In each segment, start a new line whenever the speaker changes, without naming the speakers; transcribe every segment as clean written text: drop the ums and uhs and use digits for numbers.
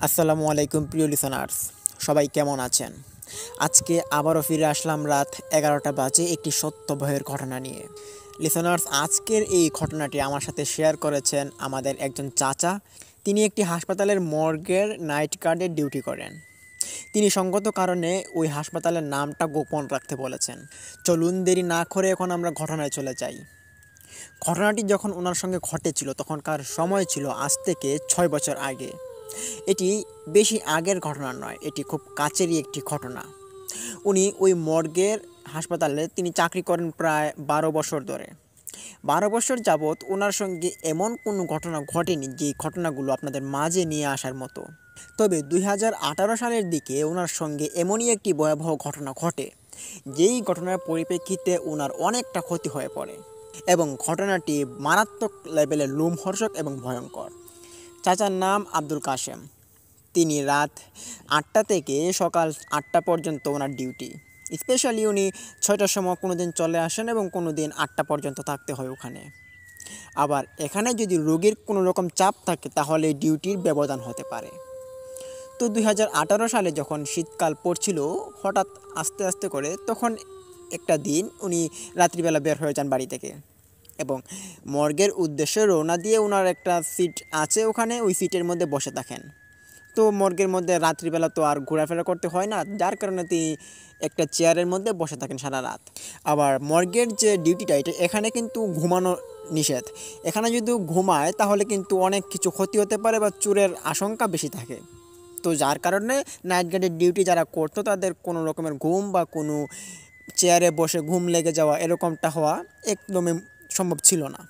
আসসালামু আলাইকুম প্রিয় লিসনার্স, সবাই কেমন আছেন? আজকে আবারও ফিরে আসলাম রাত 11টা বাজে একটি সত্য ভয়ের ঘটনা নিয়ে। লিসনার্স, আজকের এই ঘটনাটি আমার সাথে শেয়ার করেছেন আমাদের একজন চাচা। তিনি একটি হাসপাতালের মর্গের নাইট গার্ডের ডিউটি করেন। তিনি সঙ্গত কারণে ওই হাসপাতালের নামটা গোপন রাখতে বলেছেন। চলুন দেরি না করে এখন আমরা ঘটনায় চলে যাই। ঘটনাটি যখন ওনার সঙ্গে ঘটেছিল তখনকার সময় ছিল আজ থেকে 6 বছর আগে। এটি বেশি আগের ঘটনা নয়, এটি খুব কাছেরই একটি ঘটনা। উনি ওই মর্গের হাসপাতালে তিনি চাকরি করেন প্রায় 12 বছর ধরে। 12 বছর যাবৎ ওনার সঙ্গে এমন কোনো ঘটনা ঘটেনি যে ঘটনাগুলো আপনাদের মাঝে নিয়ে আসার মতো। তবে 2018 সালের দিকে ওনার সঙ্গে এমনই একটি ভয়াবহ ঘটনা ঘটে, যেই ঘটনার পরিপ্রেক্ষিতে ওনার অনেকটা ক্ষতি হয়ে পড়ে এবং ঘটনাটি মারাত্মক লেভেলের লোমহর্ষক এবং ভয়ঙ্কর। চাচার নাম আব্দুল কাশেম। তিনি রাত 8টা থেকে সকাল 8টা পর্যন্ত ওনার ডিউটি। স্পেশালি উনি 6টার সময় কোনো দিন চলে আসেন এবং কোনো দিন 8টা পর্যন্ত থাকতে হয় ওখানে। আবার এখানে যদি রোগীর কোনো রকম চাপ থাকে তাহলে ডিউটির ব্যবধান হতে পারে। তো 2018 সালে যখন শীতকাল পড়ছিল, হঠাৎ আস্তে আস্তে করে তখন একটা দিন উনি রাত্রিবেলা বের হয়ে যান বাড়ি থেকে এবং মর্গের উদ্দেশ্যে রওনা দিয়ে ওনার একটা সিট আছে ওখানে, ওই সিটের মধ্যে বসে থাকেন। তো মর্গের মধ্যে রাত্রিবেলা তো আর ঘোরাফেরা করতে হয় না, যার কারণে তিনি একটা চেয়ারের মধ্যে বসে থাকেন সারা রাত। আবার মর্গের যে ডিউটিটা এটা এখানে কিন্তু ঘুমানো নিষেধ। এখানে যদি ঘুমায় তাহলে কিন্তু অনেক কিছু ক্ষতি হতে পারে বা চোরের আশঙ্কা বেশি থাকে। তো যার কারণে নাইট গার্ডের ডিউটি যারা করতো তাদের কোনো রকমের ঘুম বা কোনো চেয়ারে বসে ঘুম লেগে যাওয়া এরকমটা হওয়া একদমই সম্ভব ছিল না।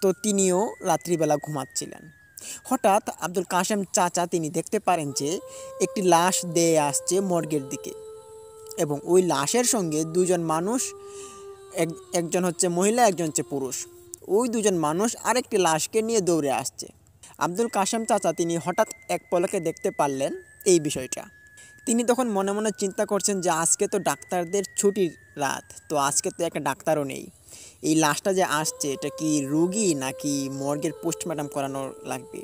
তো তিনিও রাত্রিবেলা ঘুমাচ্ছিলেন। হঠাৎ আব্দুল কাশেম চাচা তিনি দেখতে পারেন যে একটি লাশ দেয়ে আসছে মর্গের দিকে এবং ওই লাশের সঙ্গে দুজন মানুষ, একজন হচ্ছে মহিলা, একজন হচ্ছে পুরুষ। ওই দুজন মানুষ আরেকটি লাশকে নিয়ে দৌড়ে আসছে। আব্দুল কাশেম চাচা তিনি হঠাৎ এক পলকে দেখতে পারলেন এই বিষয়টা। তিনি তখন মনে মনে চিন্তা করছেন যে আজকে তো ডাক্তারদের ছুটির রাত, তো আজকে তো একটা ডাক্তারও নেই। এই লাশটা যে আসছে এটা কি রোগী নাকি মর্গের পোস্টমর্টম করানো লাগবে?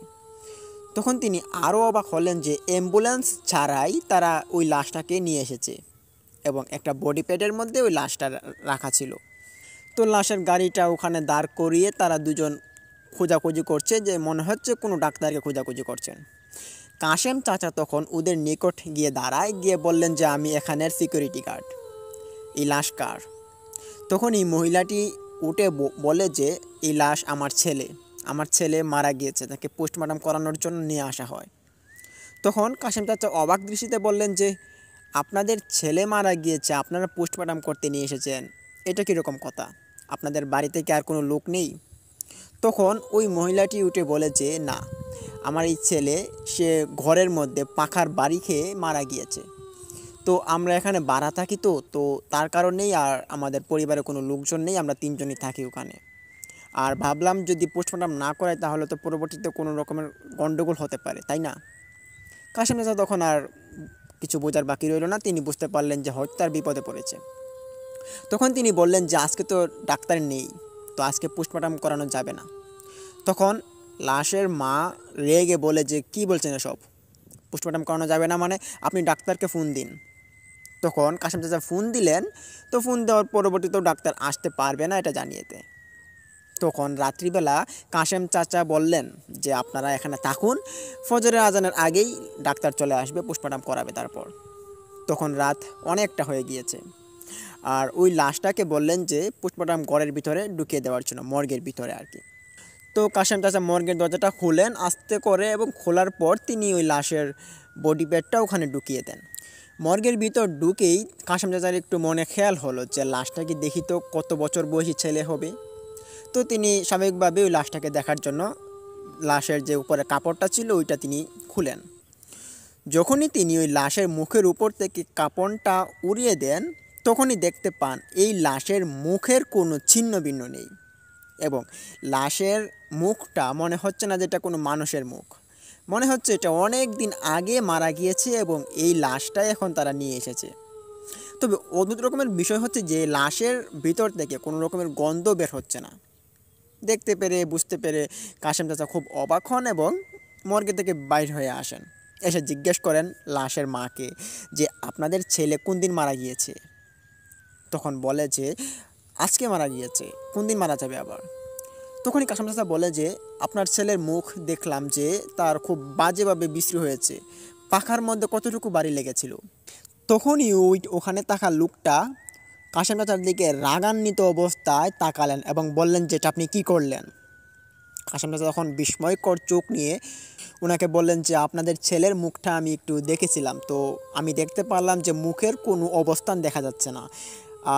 তখন তিনি আরও অবাক হলেন যে অ্যাম্বুলেন্স ছাড়াই তারা ওই লাশটাকে নিয়ে এসেছে এবং একটা বডি প্যাডের মধ্যে ওই লাশটা রাখা ছিল। তো লাশের গাড়িটা ওখানে দাঁড় করিয়ে তারা দুজন খোঁজাখুঁজি করছে, যে মনে হচ্ছে কোনো ডাক্তারকে খোঁজাখুঁজি করছেন। কাশেম চাচা তখন ওদের নিকট গিয়ে দাঁড়ায়, গিয়ে বললেন যে আমি এখানের সিকিউরিটি গার্ড, এই লাশ কার? তখন এই মহিলাটি উঠে বলে যে এই লাশ আমার ছেলে মারা গিয়েছে, তাকে পোস্টমর্টম করানোর জন্য নিয়ে আসা হয়। তখন কাশেম চাচা অবাক দৃষ্টিতে বললেন যে আপনাদের ছেলে মারা গিয়েছে, আপনারা পোস্টমর্টম করতে নিয়ে এসেছেন, এটা কীরকম কথা? আপনাদের বাড়িতে কি আর কোনো লোক নেই? তখন ওই মহিলাটি উঠে বলে যে না, আমার এই ছেলে সে ঘরের মধ্যে পাখার বাড়ি খেয়ে মারা গিয়েছে। তো আমরা এখানে ভাড়া থাকি, তো তার কারণেই আর আমাদের পরিবারে কোনো লোকজন নেই, আমরা তিনজনই থাকি ওখানে। আর ভাবলাম যদি পোস্টমর্টম না করাই তাহলে তো পরবর্তীতে কোনো রকমের গণ্ডগোল হতে পারে, তাই না? কাশেম চাচা তখন আর কিছু বোঝার বাকি রইল না, তিনি বুঝতে পারলেন যে হয়তো তার বিপদে পড়েছে। তখন তিনি বললেন যে আজকে তো ডাক্তার নেই, তো আজকে পোস্টমর্টম করানো যাবে না। তখন লাশের মা রেগে বলে যে কি বলছেন এসব, পোস্টমর্টম করানো যাবে না মানে? আপনি ডাক্তারকে ফোন দিন। তখন কাশেম চাচা ফোন দিলেন। তো ফোন দেওয়ার পরবর্তীতেও ডাক্তার আসতে পারবে না এটা জানিয়ে দেয়। তখন রাত্রিবেলা কাশেম চাচা বললেন যে আপনারা এখানে থাকুন, ফজরের আজানের আগেই ডাক্তার চলে আসবে, পোস্টমর্টম করাবে তারপর। তখন রাত অনেকটা হয়ে গিয়েছে আর ওই লাশটাকে বললেন যে পোস্টমর্টম ঘরের ভিতরে ঢুকিয়ে দেওয়ার জন্য, মর্গের ভিতরে আর কি। তো কাশেম চাচা মর্গের দরজাটা খুলেন আস্তে করে এবং খোলার পর তিনি ওই লাশের বডি প্যাডটা ওখানে ঢুকিয়ে দেন। মর্গের ভিতর ঢুকেই কাশেম চাচার একটু মনে খেয়াল হলো যে লাশটাকে দেখি তো কত বছর বয়সী ছেলে হবে। তো তিনি স্বাভাবিকভাবে ওই লাশটাকে দেখার জন্য লাশের যে উপরে কাপড়টা ছিল ওইটা তিনি খুলেন। যখনই তিনি ওই লাশের মুখের উপর থেকে কাপড়টা উড়িয়ে দেন তখনই দেখতে পান এই লাশের মুখের কোনো ছিন্ন ভিন্ন নেই এবং লাশের মুখটা মনে হচ্ছে না যেটা কোনো মানুষের মুখ, মনে হচ্ছে এটা অনেক দিন আগে মারা গিয়েছে এবং এই লাশটাই এখন তারা নিয়ে এসেছে। তবে অদ্ভুত রকমের বিষয় হচ্ছে যে লাশের ভিতর থেকে কোনো রকমের গন্ধ বের হচ্ছে না। দেখতে পেরে বুঝতে পেরে কাশেম চাচা খুব অবাক হন এবং মর্গে থেকে বাইর হয়ে আসেন। এসে জিজ্ঞেস করেন লাশের মাকে যে আপনাদের ছেলে কোন দিন মারা গিয়েছে। তখন বলে যে আজকে মারা গিয়েছে, কোন দিন মারা যাবে আবার। তখনই কাশেম চাচা বলে যে আপনার ছেলের মুখ দেখলাম যে তার খুব বাজেভাবে বিশ্রী হয়েছে, পাখার মধ্যে কতটুকু বাড়ি লেগেছিল। তখনই ওখানে থাকা লোকটা কাশেম চাচার দিকে রাগান্বিত অবস্থায় তাকালেন এবং বললেন যে এটা আপনি কী করলেন। কাশেম চাচা তখন বিস্ময়কর চোখ নিয়ে ওনাকে বললেন যে আপনাদের ছেলের মুখটা আমি একটু দেখেছিলাম, তো আমি দেখতে পারলাম যে মুখের কোনো অবস্থান দেখা যাচ্ছে না,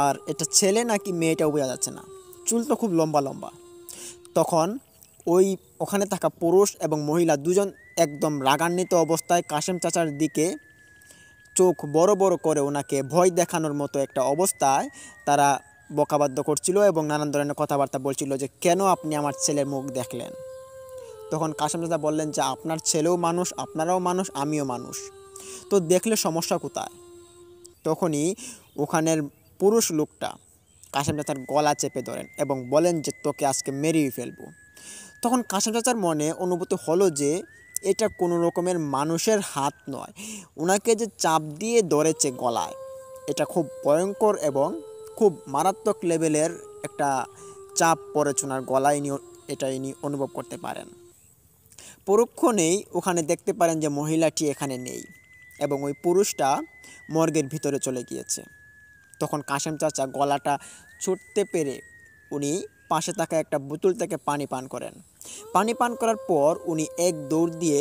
আর এটা ছেলে নাকি মেয়েটাও বোঝা যাচ্ছে না, চুল তো খুব লম্বা লম্বা। তখন ওখানে থাকা পুরুষ এবং মহিলা দুজন একদম রাগান্বিত অবস্থায় কাশেম চাচার দিকে চোখ বড় বড় করে ওনাকে ভয় দেখানোর মতো একটা অবস্থায় তারা বকাবাদ্য করছিল এবং নানান ধরনের কথাবার্তা বলছিল যে কেন আপনি আমার ছেলের মুখ দেখলেন। তখন কাশেম চাচা বললেন যে আপনার ছেলেও মানুষ, আপনারাও মানুষ, আমিও মানুষ, তো দেখলে সমস্যা কোথায়। তখনই ওখানের পুরুষ লোকটা কাশেম চাচার গলা চেপে ধরেন এবং বলেন যে তোকে আজকে মেরেই ফেলবো। তখন কাশেম চাচার মনে অনুভূতি হলো যে এটা কোনো রকমের মানুষের হাত নয়, ওনাকে যে চাপ দিয়ে ধরেছে গলায়, এটা খুব ভয়ঙ্কর এবং খুব মারাত্মক লেভেলের একটা চাপ পড়েছে ওনার গলায়, এটা ইনি অনুভব করতে পারেন। পরক্ষণেই ওখানে দেখতে পারেন যে মহিলাটি এখানে নেই এবং ওই পুরুষটা মর্গের ভিতরে চলে গিয়েছে। তখন কাশেম চাচা গলাটা ছুটতে পেরে উনি পাশে থাকা একটা বোতল থেকে পানি পান করেন। পানি পান করার পর উনি এক দৌড় দিয়ে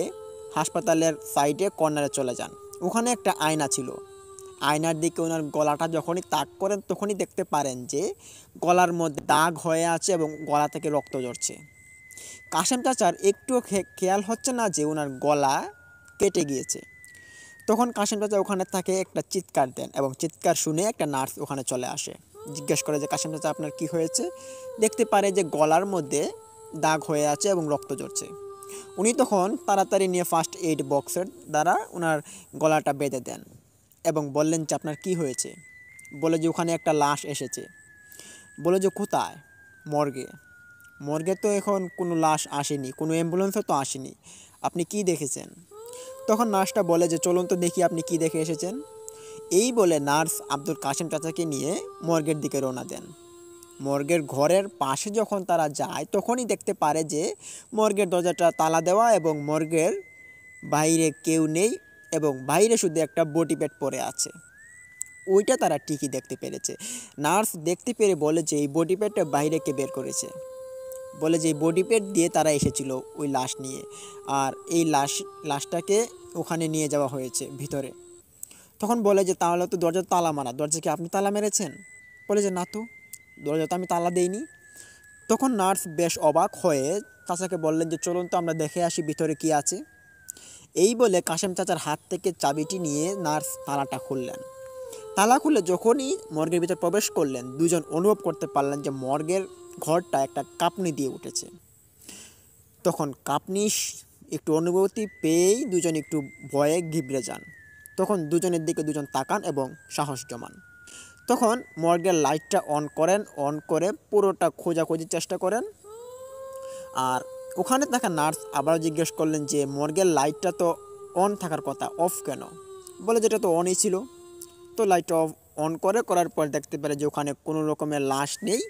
হাসপাতালের সাইডে কর্নারে চলে যান। ওখানে একটা আয়না ছিল, আয়নার দিকে ওনার গলাটা যখনই তাক করেন তখনই দেখতে পারেন যে গলার মধ্যে দাগ হয়ে আছে এবং গলা থেকে রক্ত ঝরছে। কাশেম চাচার একটুও খেয়াল হচ্ছে না যে ওনার গলা কেটে গিয়েছে। তখন কাশেম চাচা ওখানে তাকে একটা চিৎকার দেন এবং চিৎকার শুনে একটা নার্স ওখানে চলে আসে, জিজ্ঞেস করে যে কাশেম চাচা আপনার কি হয়েছে। দেখতে পারে যে গলার মধ্যে দাগ হয়ে আছে এবং রক্ত ঝরছে। উনি তখন তাড়াতাড়ি নিয়ে ফার্স্ট এইড বক্সের দ্বারা ওনার গলাটা বেঁধে দেন এবং বললেন যে আপনার কি হয়েছে। বলে যে ওখানে একটা লাশ এসেছে। বলে যে কোথায়? মর্গে। মর্গে তো এখন কোনো লাশ আসেনি, কোনো অ্যাম্বুলেন্সও তো আসেনি, আপনি কি দেখেছেন? তখন নার্সটা বলে যে চলুন তো দেখি আপনি কি দেখে এসেছেন। এই বলে নার্স আব্দুল কাশেম চাচাকে নিয়ে মর্গের দিকে রওনা দেন। মর্গের ঘরের পাশে যখন তারা যায় তখনই দেখতে পারে যে মর্গের দরজাটা তালা দেওয়া এবং মর্গের বাইরে কেউ নেই এবং বাইরে শুধু একটা বডি প্যাড পড়ে আছে। ওইটা তারা ঠিকই দেখতে পেরেছে। নার্স দেখতে পেরে বলে যে এই বডি প্যাডটা বাইরে কে বের করেছে। বলে যে বডি প্যাড দিয়ে তারা এসেছিল ওই লাশ নিয়ে, আর এই লাশটাকে ওখানে নিয়ে যাওয়া হয়েছে ভিতরে। তখন বলে যে তাহলে তো দরজা তালা মারা, দরজা কি আপনি তালা মেরেছেন? বলে যে না তো, দরজা তো আমি তালা দেইনি। তখন নার্স বেশ অবাক হয়ে চাচাকে বললেন যে চলুন তো আমরা দেখে আসি ভিতরে কি আছে। এই বলে কাশেম চাচার হাত থেকে চাবিটি নিয়ে নার্স তালাটা খুললেন। তালা খুলে যখনই মর্গের ভিতর প্রবেশ করলেন দুজন অনুভব করতে পারলেন যে মর্গের ঘরটা একটা কাঁপুনি দিয়ে উঠেছে। তখন কাঁপুনি একটু অনুভূতি পেয়েই দুজন একটু ভয়ে ঘিবড়ে যান। তখন দুজনের দিকে দুজন তাকান এবং সাহস জমান। তখন মর্গের লাইটটা অন করেন, অন করে পুরোটা খোঁজাখুঁজির চেষ্টা করেন। আর ওখানে থাকা নার্স আবার জিজ্ঞেস করলেন যে মর্গের লাইটটা তো অন থাকার কথা, অফ কেন? বলে যেটা তো অনই ছিল। তো লাইটটা অন করার পর দেখতে পারে যে ওখানে কোনো রকমের লাশ নেই,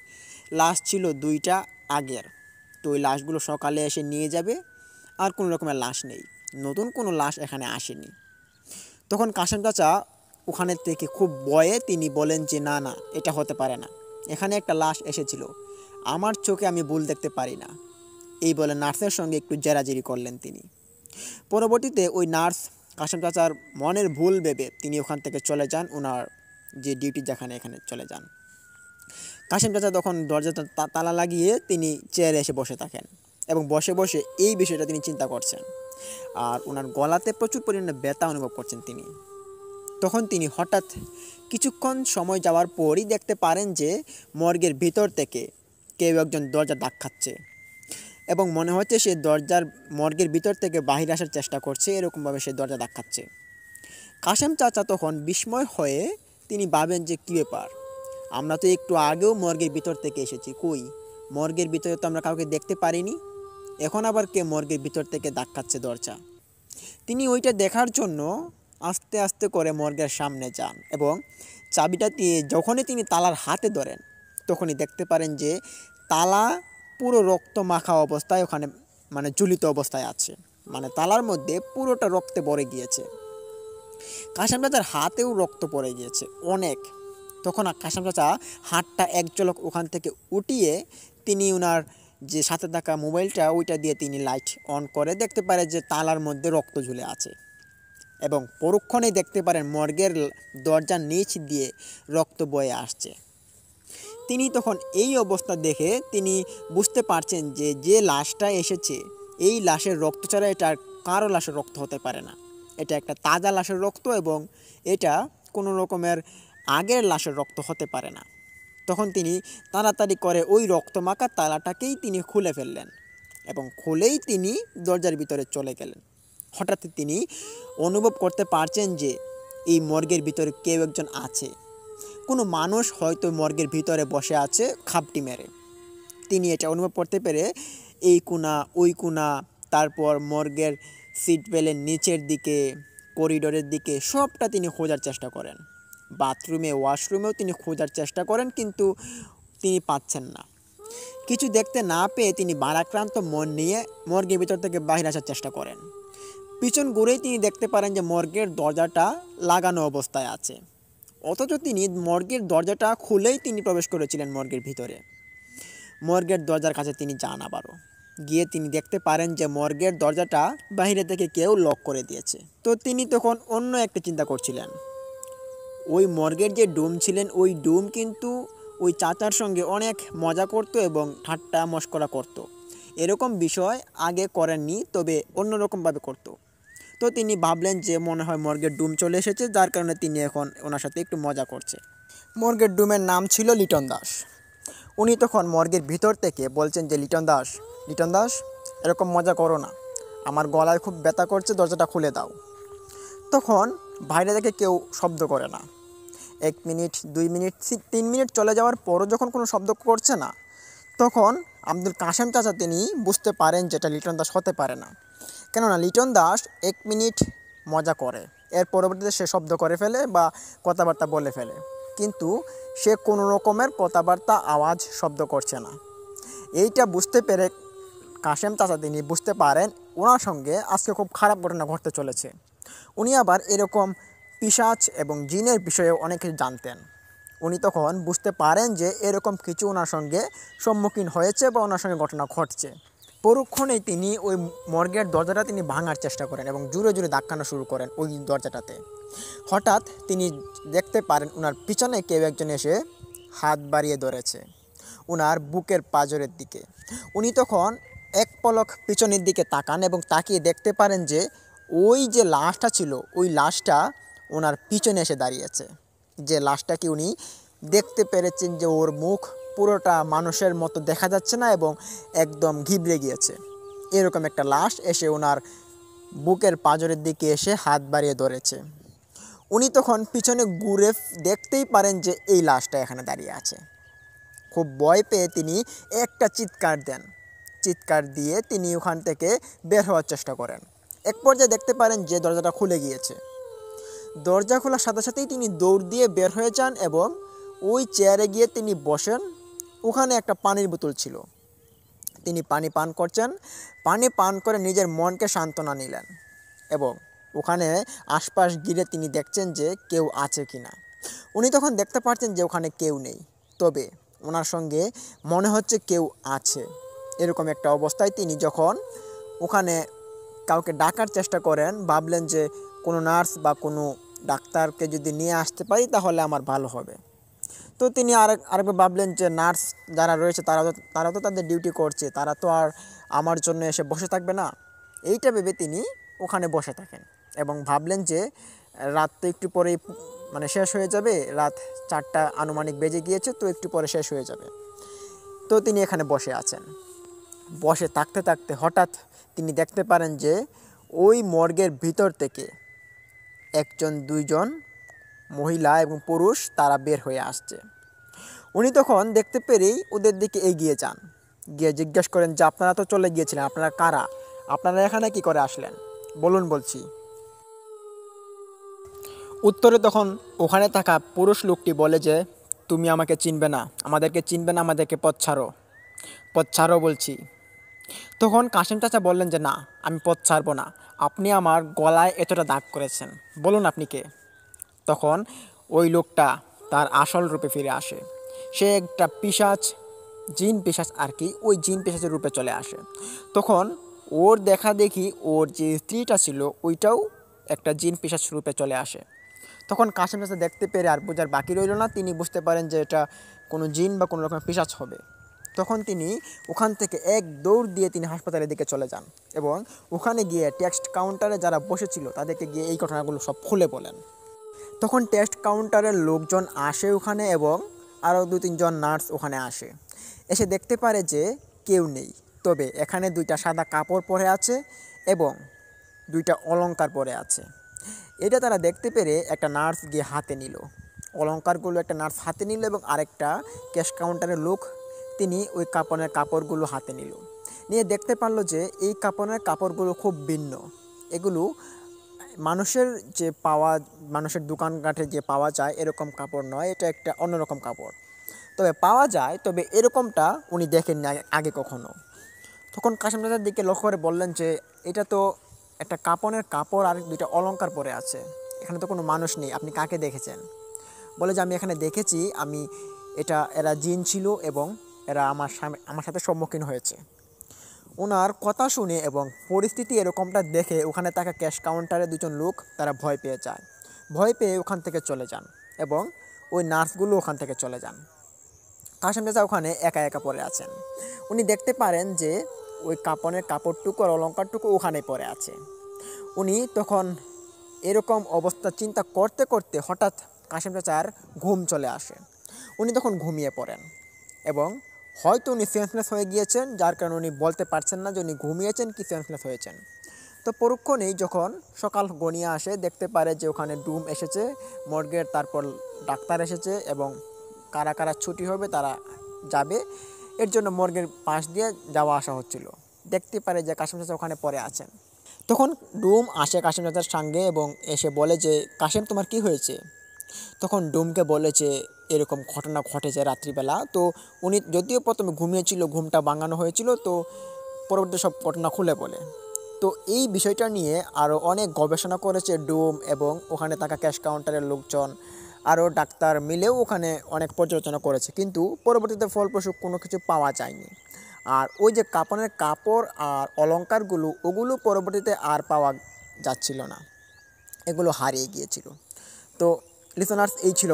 লাশ ছিল দুইটা আগের। তো ওই লাশগুলো সকালে এসে নিয়ে যাবে, আর কোনো রকমের লাশ নেই, নতুন কোনো লাশ এখানে আসেনি। তখন কাশেম চাচা ওখানে থেকে খুব ভয়ে তিনি বলেন যে না না, এটা হতে পারে না, এখানে একটা লাশ এসেছিল, আমার চোখে আমি ভুল দেখতে পারি না। এই বলে নার্সের সঙ্গে একটু জেরাজেরি করলেন তিনি। পরবর্তীতে ওই নার্স কাশেম চাচার মনের ভুল ভেবে তিনি ওখান থেকে চলে যান, ওনার যে ডিউটি যেখানে এখানে চলে যান। কাশেম চাচা তখন দরজাটা তালা লাগিয়ে তিনি চেয়ারে এসে বসে থাকেন এবং বসে বসে এই বিষয়টা তিনি চিন্তা করছেন, আর ওনার গলাতে প্রচুর পরিমাণে ব্যথা অনুভব করছেন তিনি। তখন তিনি হঠাৎ কিছুক্ষণ সময় যাওয়ার পরই দেখতে পারেন যে মর্গের ভিতর থেকে কেউ একজন দরজা ধাক্কাচ্ছে এবং মনে হচ্ছে সে মর্গের ভিতর থেকে বাহিরে আসার চেষ্টা করছে, এরকমভাবে সে দরজা ধাক্কাচ্ছে। কাশেম চাচা তখন বিস্ময় হয়ে তিনি ভাবেন যে কী ব্যাপার, আমরা তো একটু আগেও মর্গের ভিতর থেকে এসেছি, কই মর্গের ভিতরে তো আমরা কাউকে দেখতে পারিনি, এখন আবার কে মর্গের ভিতর থেকে ধাক্কাচ্ছে দরজা। তিনি ওইটা দেখার জন্য আস্তে আস্তে করে মর্গের সামনে যান এবং চাবিটা দিয়ে যখনই তিনি তালার হাতে ধরেন তখনই দেখতে পারেন যে তালা পুরো রক্ত মাখা অবস্থায় ওখানে মানে ঝুলিত অবস্থায় আছে, মানে তালার মধ্যে পুরোটা রক্তে ভরে গিয়েছে। কাশেম চাচার হাতেও রক্ত পড়ে গিয়েছে অনেক। তখন কাশেম চাচা হাতটা এক ঝলক ওখান থেকে উঠিয়ে তিনি ওনার যে সাথে থাকা মোবাইলটা ওইটা দিয়ে তিনি লাইট অন করে দেখতে পারে যে তালার মধ্যে রক্ত ঝুলে আছে এবং পরক্ষণেই দেখতে পারেন মর্গের দরজার নিচ দিয়ে রক্ত বয়ে আসছে। তিনি তখন এই অবস্থা দেখে তিনি বুঝতে পারছেন যে যে লাশটা এসেছে এই লাশের রক্ত ছাড়া এটা কারো লাশের রক্ত হতে পারে না, এটা একটা তাজা লাশের রক্ত এবং এটা কোনো রকমের আগের লাশের রক্ত হতে পারে না। তখন তিনি তাড়াতাড়ি করে ওই রক্তমাখা তালাটাকেই তিনি খুলে ফেললেন এবং খুলেই তিনি দরজার ভিতরে চলে গেলেন। হঠাৎ তিনি অনুভব করতে পারছেন যে এই মর্গের ভিতরে কেউ একজন আছে, কোনো মানুষ হয়তো মর্গের ভিতরে বসে আছে খাপটি মেরে। তিনি এটা অনুভব করতে পেরে এই কোণা ওই কোণা, তারপর মর্গের সিট বেলের নিচের দিকে, করিডোরের দিকে সবটা তিনি খোঁজার চেষ্টা করেন। বাথরুমে ওয়াশরুমেও তিনি খোঁজার চেষ্টা করেন কিন্তু তিনি পাচ্ছেন না। কিছু দেখতে না পেয়ে তিনি ভারাক্রান্ত মন নিয়ে মর্গের ভিতর থেকে বাইরে আসার চেষ্টা করেন। পিছন ঘুরেই তিনি দেখতে পারেন যে মর্গের দরজাটা লাগানো অবস্থায় আছে, অথচ তিনি মর্গের দরজাটা খুলেই তিনি প্রবেশ করেছিলেন মর্গের ভিতরে। মর্গের দরজার কাছে তিনি যান আবারও, গিয়ে তিনি দেখতে পারেন যে মর্গের দরজাটা বাইরে থেকে কেউ লক করে দিয়েছে। তো তিনি তখন অন্য একটা চিন্তা করছিলেন, ওই মর্গের যে ডুম ছিলেন ওই ডুম কিন্তু ওই চাচার সঙ্গে অনেক মজা করতো এবং ঠাট্টা মশকরা করত। এরকম বিষয় আগে করেননি, তবে অন্যরকমভাবে করত। তো তিনি ভাবলেন যে মনে হয় মর্গের ডুম চলে এসেছে, যার কারণে তিনি এখন ওনার সাথে একটু মজা করছে। মর্গের ডুমের নাম ছিল লিটন দাস। উনি তখন মর্গের ভিতর থেকে বলছেন যে লিটন দাস, লিটন দাস এরকম মজা করো না, আমার গলায় খুব ব্যথা করছে, দরজাটা খুলে দাও। তখন বাইরে থেকে কেউ শব্দ করে না। 1 মিনিট 2 মিনিট 3 মিনিট চলে যাওয়ার পরও যখন কোনো শব্দ করছে না, তখন আব্দুল কাশেম চাচা তিনি বুঝতে পারেন যেটা লিটন দাস হতে পারে না, কেননা লিটন দাস 1 মিনিট মজা করে, এর পরবর্তীতে সে শব্দ করে ফেলে বা কথাবার্তা বলে ফেলে, কিন্তু সে কোনো রকমের কথাবার্তা আওয়াজ শব্দ করছে না। এইটা বুঝতে পেরে কাশেম চাচা তিনি বুঝতে পারেন ওনার সঙ্গে আজকে খুব খারাপ ঘটনা ঘটতে চলেছে। উনি আবার এরকম পিশাচ এবং জিনের বিষয়ে অনেক কিছু জানতেন। উনি তখন বুঝতে পারেন যে এরকম কিছু ওনার সঙ্গে সম্মুখীন হয়েছে বা ওনার সঙ্গে ঘটনা ঘটছে। পরক্ষণেই তিনি ওই মর্গের দরজাটা তিনি ভাঙার চেষ্টা করেন এবং জোরে জোরে ধাক্কানো শুরু করেন ওই দরজাটাতে। হঠাৎ তিনি দেখতে পারেন ওনার পিছনে কেউ একজন এসে হাত বাড়িয়ে ধরেছে ওনার বুকের পাঁজরের দিকে। উনি তখন এক পলক পিছনের দিকে তাকান এবং তাকিয়ে দেখতে পারেন যে ওই যে লাশটা ছিল ওই লাশটা ওনার পিছনে এসে দাঁড়িয়েছে। যে লাশটাকে উনি দেখতে পেরেছেন যে ওর মুখ পুরোটা মানুষের মতো দেখা যাচ্ছে না এবং একদম ঘিবড়ে গিয়েছে। এরকম একটা লাশ এসে ওনার বুকের পাঁজরের দিকে এসে হাত বাড়িয়ে ধরেছে। উনি তখন পিছনে ঘুরে দেখতেই পারেন যে এই লাশটা এখানে দাঁড়িয়ে আছে। খুব ভয় পেয়ে তিনি একটা চিৎকার দেন। চিৎকার দিয়ে তিনি ওখান থেকে বের হওয়ার চেষ্টা করেন। এক পর্যায়ে দেখতে পারেন যে দরজাটা খুলে গিয়েছে। দরজা খোলার সাথে সাথেই তিনি দৌড় দিয়ে বের হয়ে যান এবং ওই চেয়ারে গিয়ে তিনি বসেন। ওখানে একটা পানির বোতল ছিল, তিনি পানি পান করছেন। পানি পান করে নিজের মনকে সান্ত্বনা নিলেন এবং ওখানে আশপাশ ঘিরে তিনি দেখছেন যে কেউ আছে কি না। উনি তখন দেখতে পাচ্ছেন যে ওখানে কেউ নেই, তবে ওনার সঙ্গে মনে হচ্ছে কেউ আছে। এরকম একটা অবস্থায় তিনি যখন ওখানে কাউকে ডাকার চেষ্টা করেন, ভাবলেন যে কোনো নার্স বা কোনো ডাক্তারকে যদি নিয়ে আসতে পারি তাহলে আমার ভালো হবে। তো তিনি আরেকবার ভাবলেন যে নার্স যারা রয়েছে তারা তো তাদের ডিউটি করছে, তারা তো আর আমার জন্য এসে বসে থাকবে না। এইটা ভেবে তিনি ওখানে বসে থাকেন এবং ভাবলেন যে রাত তো একটু পরেই মানে শেষ হয়ে যাবে, রাত 4টা আনুমানিক বেজে গিয়েছে, তো একটু পরে শেষ হয়ে যাবে। তো তিনি এখানে বসে আছেন। বসে থাকতে থাকতে হঠাৎ তিনি দেখতে পারেন যে ওই মর্গের ভিতর থেকে 1-2জন মহিলা এবং পুরুষ তারা বের হয়ে আসছে। উনি তখন দেখতে পেরেই ওদের দিকে এগিয়ে যান, গিয়ে জিজ্ঞেস করেন যে আপনারা তো চলে গিয়েছিলেন, আপনারা কারা, আপনারা এখানে কি করে আসলেন? বলুন বলছি। উত্তরে তখন ওখানে থাকা পুরুষ লোকটি বলে যে, তুমি আমাকে চিনবে না, আমাদেরকে চিনবে না, আমাদেরকে পথ ছাড়ো, পথ ছাড়ো বলছি। তখন কাশেম চাচা বললেন যে, না, আমি পথ ছাড়বো না, আপনি আমার গলায় এতটা দাগ করেছেন, বলুন আপনি কে। তখন ওই লোকটা তার আসল রূপে ফিরে আসে। সে একটা পিশাচ, জিন পিশাচ আর কি, ওই জিন পিশাচের রূপে চলে আসে। তখন ওর দেখা দেখি ওর যে স্ত্রীটা ছিল ওইটাও একটা জিন পিশাচ রূপে চলে আসে। তখন কাশেম চাচা দেখতে পেরে আর বোঝার বাকি রইল না, তিনি বুঝতে পারেন যে এটা কোনো জিন বা কোনো রকমের পিশাচ হবে। তখন তিনি ওখান থেকে এক দৌড় দিয়ে তিনি হাসপাতালের দিকে চলে যান এবং ওখানে গিয়ে টেক্সট কাউন্টারে যারা বসেছিল তাদেরকে গিয়ে এই ঘটনাগুলো সব খুলে বলেন। তখন টেস্ট কাউন্টারের লোকজন আসে ওখানে এবং আরও 2-3 জন নার্স ওখানে আসে। এসে দেখতে পারে যে কেউ নেই, তবে এখানে 2টা সাদা কাপড় পরে আছে এবং 2টা অলংকার পরে আছে। এটা তারা দেখতে পেরে একটা নার্স গিয়ে হাতে নিল অলংকারগুলো, একটা নার্স হাতে নিল এবং আরেকটা ক্যাশ কাউন্টারের লোক তিনি ওই কাপড়ের কাপড়গুলো হাতে নিল। নিয়ে দেখতে পারলো যে এই কাপড়ের কাপড়গুলো খুব ভিন্ন। এগুলো মানুষের যে পাওয়া, মানুষের দোকানঘাটে যে পাওয়া যায় এরকম কাপড় নয়, এটা একটা অন্যরকম কাপড়। তবে পাওয়া যায়, তবে এরকমটা উনি দেখেননি আগে কখনো। তখন কাশেম চাচার দিকে লক্ষ্য করে বললেন যে, এটা তো একটা কাপড়ের কাপড় আর 2টা অলংকার পরে আছে, এখানে তো কোনো মানুষ নেই, আপনি কাকে দেখেছেন? বলে যে, আমি এখানে দেখেছি, এরা জিন ছিল এবং এরা আমার সাথে সম্মুখীন হয়েছে। ওনার কথা শুনে এবং পরিস্থিতি এরকমটা দেখে ওখানে থাকা ক্যাশ কাউন্টারে 2জন লোক তারা ভয় পেয়ে যায়। ভয় পেয়ে ওখান থেকে চলে যান এবং ওই নার্সগুলো ওখান থেকে চলে যান। কাশেম চাচা ওখানে একা একা পড়ে আছেন। উনি দেখতে পারেন যে ওই কাপড়ের কাপড়টুকু আর অলংকারটুকু ওখানে পড়ে আছে। উনি তখন এরকম অবস্থা চিন্তা করতে করতে হঠাৎ কাশেম চাচার ঘুম চলে আসে। উনি তখন ঘুমিয়ে পড়েন এবং হয়তো উনি সেন্সলেস হয়ে গিয়েছেন, যার কারণে উনি বলতে পারছেন না যে উনি ঘুমিয়েছেন কি সেন্সলেস হয়েছেন। তো পরক্ষণেই যখন সকাল গনিয়ে আসে দেখতে পারে যে ওখানে ডুম এসেছে মর্গের, তারপর ডাক্তার এসেছে এবং কারা কারা ছুটি হবে তারা যাবে, এর জন্য মর্গের পাশ দিয়ে যাওয়া আসা হচ্ছিল। দেখতে পারে যে কাশেম চাচা ওখানে পড়ে আছেন। তখন ডুম আসে কাশেম চাচার সঙ্গে এবং এসে বলে যে, কাশেম তোমার কি হয়েছে? তখন ডুমকে বলে যে এরকম ঘটনা ঘটেছে রাত্রিবেলা। তো উনি যদিও প্রথমে ঘুমিয়েছিল, ঘুমটা ভাঙানো হয়েছিল, তো পরবর্তী সব ঘটনা খুলে বলে। তো এই বিষয়টা নিয়ে আরও অনেক গবেষণা করেছে ডুম এবং ওখানে থাকা ক্যাশ কাউন্টারের লোকজন, আরও ডাক্তার মিলেও ওখানে অনেক পর্যালোচনা করেছে, কিন্তু পরবর্তীতে ফলপ্রসূ কোনো কিছু পাওয়া যায়নি। আর ওই যে কাপড়ের কাপড় আর অলংকারগুলো, ওগুলো পরবর্তীতে আর পাওয়া যাচ্ছিল না, এগুলো হারিয়ে গিয়েছিল। তো লিসনার্স, এই ছিল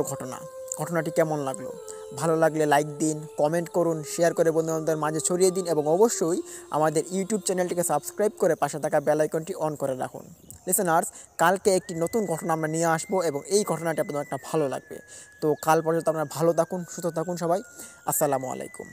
ঘটনাটি কেমন লাগলো? ভালো লাগলে লাইক দিন, কমেন্ট করুন, শেয়ার করে বন্ধুবান্ধবদের মাঝে ছড়িয়ে দিন এবং অবশ্যই আমাদের ইউটিউব চ্যানেলটিকে সাবস্ক্রাইব করে পাশে থাকা বেল আইকনটি অন করে রাখুন। লিসনার্স, কালকে একটি নতুন ঘটনা আমরা নিয়ে আসবো এবং এই ঘটনাটি আপনাদের একটা ভালো লাগবে। তো কাল পর্যন্ত আপনারা ভালো থাকুন, সুস্থ থাকুন সবাই। আসসালামু আলাইকুম।